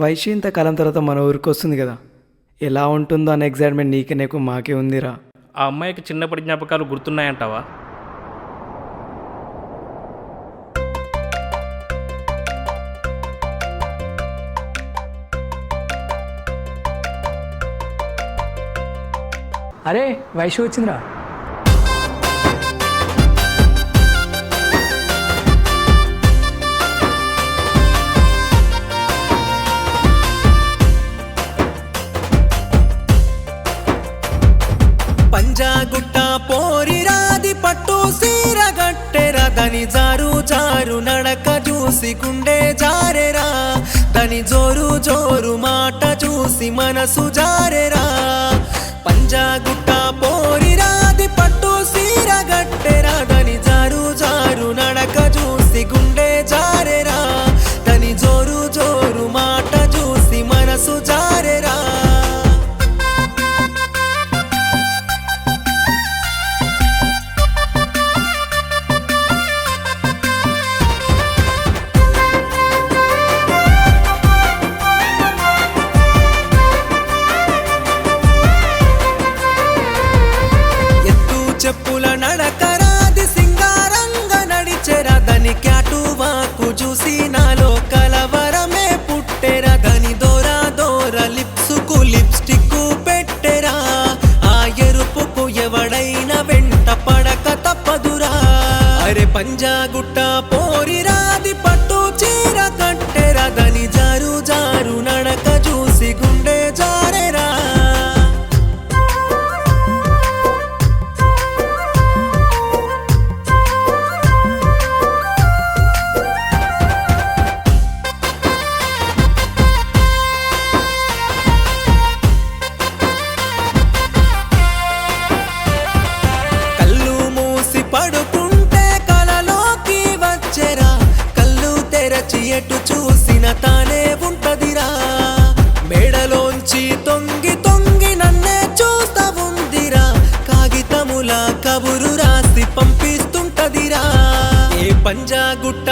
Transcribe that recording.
వైషి ఇంతకాలం తర్వాత మన ఊరికి వస్తుంది కదా, ఎలా ఉంటుందో అనే ఎగ్జైట్మెంట్ నీకే నీకు మాకే ఉందిరా. ఆ అమ్మాయికి చిన్నప్పటి జ్ఞాపకాలు గుర్తున్నాయంటావా? అరే వైషు వచ్చిందిరా. పంజాగుట్ట పోరిరాది పట్టు సీర గట్టెరా, దని జారు జారు నడక చూసి గుండె జారెరా, దని జోరు జోరు మాట చూసి మనసు జారెరా. పంజాగుట్ట పోరిరాది పట్టు సీర గట్టెరా, దని జారు జారు నడక చూసి గుండె జారెరా, దని జోరు జోరు మాట చూసి మనసు జారెరా. చెప్పుల నడకరాది సింగారంగా నడిచెరా, దని క్యాటు వాకు చూసి నాలో కలవరమే పుట్టెరా, దని దోరా దోర లిప్సుకు లిప్స్టిక్ పెట్టెరా, ఆ ఎరుపుకు ఎవడైనా వెంట పడక తప్పదురా. అరే పంజాగుట్ట పోరిరాది పట్టు చీర కట్టెరా, దని జారు జారు నడక చూసి గుండె జారెరా. పడుకుంటే కలలోకి వచ్చెరా, కళ్ళు తెరచి ఎటు చూసిన తానే ఉంటదిరా, మేడలోంచి తొంగి తొంగి నన్నే చూస్తా ఉందిరా, కాగితముల కబురు రాసి పంపిస్తుంటదిరా. ఏ పంజాగుట్ట